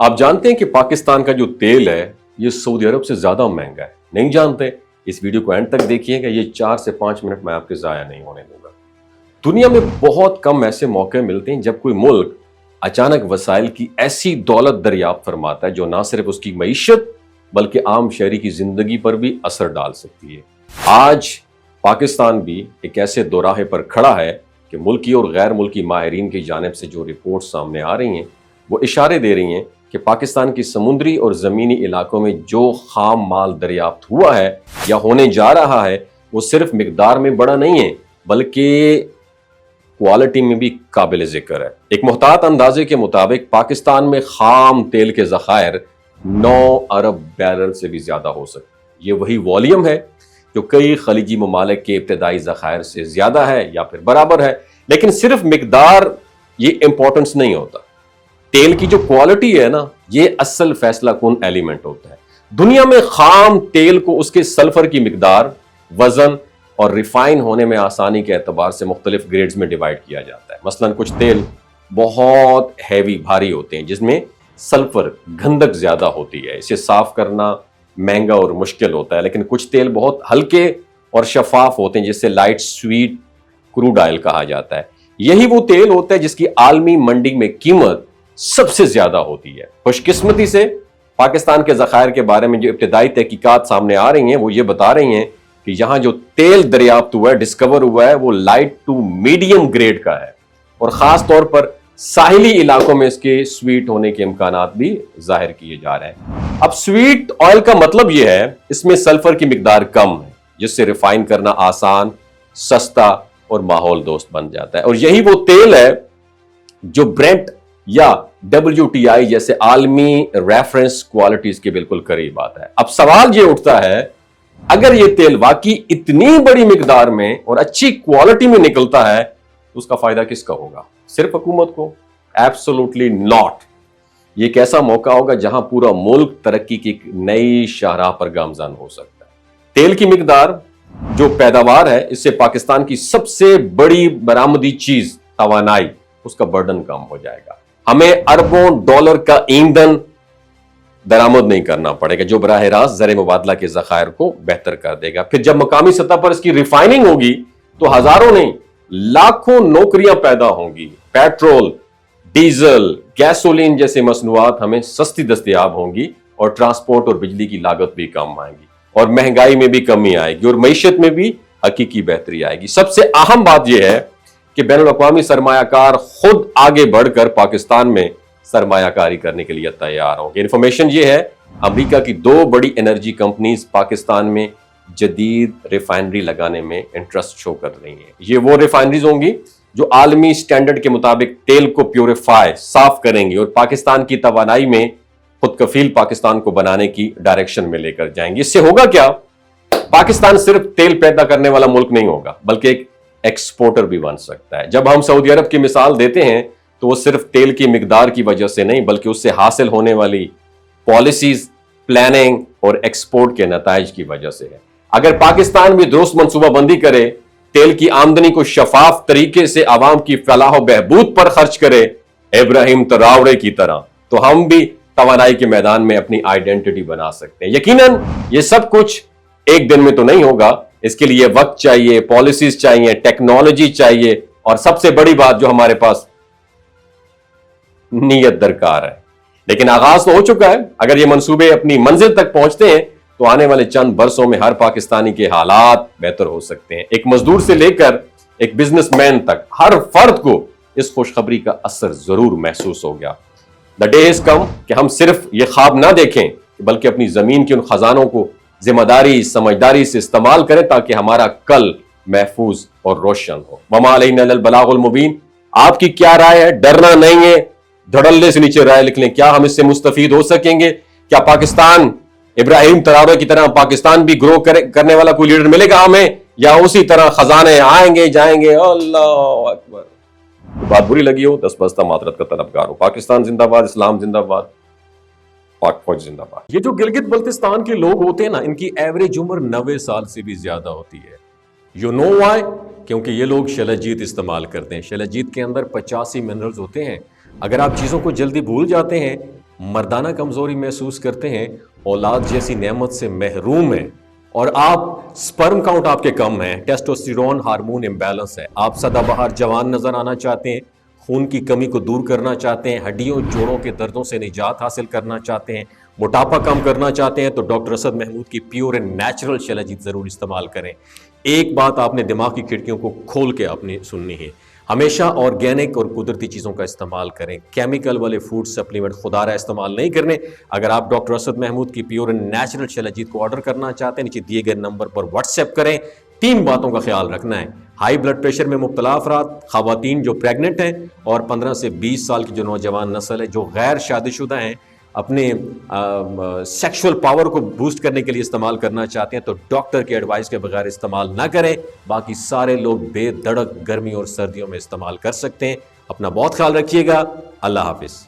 آپ جانتے ہیں کہ پاکستان کا جو تیل ہے یہ سعودی عرب سے زیادہ مہنگا ہے؟ نہیں جانتے؟ اس ویڈیو کو اینڈ تک دیکھیے گا، یہ 4 سے 5 منٹ میں آپ کے ضائع نہیں ہونے دوں گا۔ دنیا میں بہت کم ایسے موقع ملتے ہیں جب کوئی ملک اچانک وسائل کی ایسی دولت دریافت فرماتا ہے جو نہ صرف اس کی معیشت بلکہ عام شہری کی زندگی پر بھی اثر ڈال سکتی ہے۔ آج پاکستان بھی ایک ایسے دوراہے پر کھڑا ہے کہ ملکی اور غیر ملکی ماہرین کی جانب سے جو رپورٹ سامنے آ رہی ہیں وہ اشارے دے رہی ہیں کہ پاکستان کی سمندری اور زمینی علاقوں میں جو خام مال دریافت ہوا ہے یا ہونے جا رہا ہے وہ صرف مقدار میں بڑا نہیں ہے بلکہ کوالٹی میں بھی قابل ذکر ہے۔ ایک محتاط اندازے کے مطابق پاکستان میں خام تیل کے ذخائر 9 ارب بیرل سے بھی زیادہ ہو سکتے ہیں۔ یہ وہی والیوم ہے جو کئی خلیجی ممالک کے ابتدائی ذخائر سے زیادہ ہے یا پھر برابر ہے، لیکن صرف مقدار یہ امپورٹنس نہیں ہوتا۔ تیل کی جو کوالٹی ہے نا، یہ اصل فیصلہ کن ایلیمنٹ ہوتا ہے۔ دنیا میں خام تیل کو اس کے سلفر کی مقدار، وزن اور ریفائن ہونے میں آسانی کے اعتبار سے مختلف گریڈز میں ڈیوائیڈ کیا جاتا ہے۔ مثلا کچھ تیل بہت ہیوی بھاری ہوتے ہیں جس میں سلفر گندک زیادہ ہوتی ہے، اسے صاف کرنا مہنگا اور مشکل ہوتا ہے، لیکن کچھ تیل بہت ہلکے اور شفاف ہوتے ہیں جسے لائٹ سویٹ کروڈ آئل کہا جاتا ہے۔ یہی وہ تیل ہوتا ہے جس کی عالمی منڈی میں قیمت سب سے زیادہ ہوتی ہے۔ خوش قسمتی سے پاکستان کے ذخائر کے بارے میں جو ابتدائی تحقیقات سامنے آ رہی ہیں وہ یہ بتا رہی ہیں کہ یہاں جو تیل دریافت ہوا ہے، ڈسکور ہوا ہے، وہ لائٹ ٹو میڈیم گریڈ کا ہے اور خاص طور پر ساحلی علاقوں میں اس کے سویٹ ہونے کے امکانات بھی ظاہر کیے جا رہے ہیں۔ اب سویٹ آئل کا مطلب یہ ہے اس میں سلفر کی مقدار کم ہے جس سے ریفائن کرنا آسان، سستا اور ماحول دوست بن جاتا ہے، اور یہی وہ تیل ہے جو برینٹ یا WTI جیسے عالمی ریفرنس کوالٹیز کے بالکل قریب آتا ہے۔ اب سوال یہ اٹھتا ہے، اگر یہ تیل واقعی اتنی بڑی مقدار میں اور اچھی کوالٹی میں نکلتا ہے تو اس کا فائدہ کس کا ہوگا؟ صرف حکومت کو؟ Absolutely not. یہ ایک ایسا موقع ہوگا جہاں پورا ملک ترقی کی ایک نئی شاہراہ پر گامزن ہو سکتا ہے۔ تیل کی مقدار جو پیداوار ہے، اس سے پاکستان کی سب سے بڑی برآمدی چیز توانائی، اس کا برڈن کم ہو جائے گا۔ ہمیں اربوں ڈالر کا ایندھن درآمد نہیں کرنا پڑے گا جو براہ راست زر مبادلہ کے ذخائر کو بہتر کر دے گا۔ پھر جب مقامی سطح پر اس کی ریفائننگ ہوگی تو ہزاروں نہیں لاکھوں نوکریاں پیدا ہوں گی۔ پیٹرول، ڈیزل، گیسولین جیسے مصنوعات ہمیں سستی دستیاب ہوں گی اور ٹرانسپورٹ اور بجلی کی لاگت بھی کم آئے گی اور مہنگائی میں بھی کمی آئے گی اور معیشت میں بھی حقیقی بہتری آئے گی۔ سب سے اہم بات یہ ہے کہ بین الاقوامی سرمایہ کار خود آگے بڑھ کر پاکستان میں سرمایہ کاری کرنے کے لیے تیار ہوں گے۔ انفارمیشن یہ ہے، امریکہ کی 2 بڑی انرجی کمپنیز پاکستان میں جدید ریفائنری لگانے میں انٹرسٹ شو کر رہی ہیں۔ یہ وہ ریفائنریز ہوں گی جو عالمی سٹینڈرڈ کے مطابق تیل کو پیوریفائی، صاف کریں گی اور پاکستان کی توانائی میں خود کفیل پاکستان کو بنانے کی ڈائریکشن میں لے کر جائیں گی۔ اس سے ہوگا کیا؟ پاکستان صرف تیل پیدا کرنے والا ملک نہیں ہوگا بلکہ ایک ایکسپورٹر بھی بن سکتا ہے۔ جب ہم سعودی عرب کی مثال دیتے ہیں تو وہ صرف تیل کی مقدار کی وجہ سے نہیں بلکہ اس سے حاصل ہونے والی پالیسیز، پلاننگ اور ایکسپورٹ کے نتائج کی وجہ سے ہے۔ اگر پاکستان بھی درست منصوبہ بندی کرے، تیل کی آمدنی کو شفاف طریقے سے عوام کی فلاح و بہبود پر خرچ کرے ابراہیم تراورے کی طرح، تو ہم بھی توانائی کے میدان میں اپنی آئیڈینٹی بنا سکتے ہیں۔ یقیناً یہ سب کچھ ایک دن میں تو نہیں ہوگا، اس کے لیے وقت چاہیے، پالیسیز چاہیے، ٹیکنالوجی چاہیے اور سب سے بڑی بات جو ہمارے پاس نیت درکار ہے۔ لیکن آغاز تو ہو چکا ہے۔ اگر یہ منصوبے اپنی منزل تک پہنچتے ہیں تو آنے والے چند برسوں میں ہر پاکستانی کے حالات بہتر ہو سکتے ہیں۔ ایک مزدور سے لے کر ایک بزنس مین تک ہر فرد کو اس خوشخبری کا اثر ضرور محسوس ہو گیا۔ The day has come کہ ہم صرف یہ خواب نہ دیکھیں بلکہ اپنی زمین کے ان خزانوں کو ذمہ داری، سمجھداری سے استعمال کریں تاکہ ہمارا کل محفوظ اور روشن ہو۔ وما علینا الا البلاغ المبین۔ آپ کی کیا رائے ہے؟ ڈرنا نہیں ہے، دھڑلے سے نیچے رائے لکھ لیں۔ کیا ہم اس سے مستفید ہو سکیں گے؟ کیا پاکستان ابراہیم تراورے کی طرح پاکستان بھی گرو کرنے والا کوئی لیڈر ملے گا ہمیں، یا اسی طرح خزانے آئیں گے جائیں گے؟ اللہ اکبر۔ بات بری لگی ہو، دس بستہ معذرت کا طلبگار ہو۔ پاکستان زندہ باد، اسلام زندہ باد، پاک فوج زندہ باد۔ یہ جو گلگت بلتستان کے لوگ ہوتے ہیں نا، ان کی ایوریج عمر 90 سال سے بھی زیادہ ہوتی ہے۔ You know why? کیونکہ یہ لوگ شلجیت استعمال کرتے ہیں۔ شلجیت کے اندر 85 منرلز ہوتے ہیں۔ اگر آپ چیزوں کو جلدی بھول جاتے ہیں مردانہ کمزوری محسوس کرتے ہیں، اولاد جیسی نعمت سے محروم ہیں، اور آپ سپرم کاؤنٹ آپ کے کم ہیں، ٹیسٹوسٹیرون ہارمون امبیلنس ہے، آپ سدا بہار جوان نظر آنا چاہتے ہیں، خون کی کمی کو دور کرنا چاہتے ہیں، ہڈیوں جوڑوں کے دردوں سے نجات حاصل کرنا چاہتے ہیں، موٹاپا کم کرنا چاہتے ہیں، تو ڈاکٹر اسد محمود کی پیور اینڈ نیچرل شیلاجیت ضرور استعمال کریں۔ ایک بات آپ نے دماغ کی کھڑکیوں کو کھول کے اپنی سننی ہے، ہمیشہ آرگینک اور قدرتی چیزوں کا استعمال کریں، کیمیکل والے فوڈ سپلیمنٹ خدا رہا استعمال نہیں کرنے۔ اگر آپ ڈاکٹر اسد محمود کی پیور اینڈ نیچرل شیلاجیت کو آرڈر کرنا چاہتے ہیں، نیچے دیے گئے نمبر پر واٹس ایپ کریں۔ 3 باتوں کا خیال رکھنا ہے: ہائی بلڈ پریشر میں مبتلا افراد، خواتین جو پریگننٹ ہیں، اور 15 سے 20 سال کی جو نوجوان نسل ہے جو غیر شادی شدہ ہیں، اپنے سیکشول پاور کو بوسٹ کرنے کے لیے استعمال کرنا چاہتے ہیں، تو ڈاکٹر کے ایڈوائس کے بغیر استعمال نہ کریں۔ باقی سارے لوگ بے دھڑک گرمی اور سردیوں میں استعمال کر سکتے ہیں۔ اپنا بہت خیال رکھیے گا۔ اللہ حافظ۔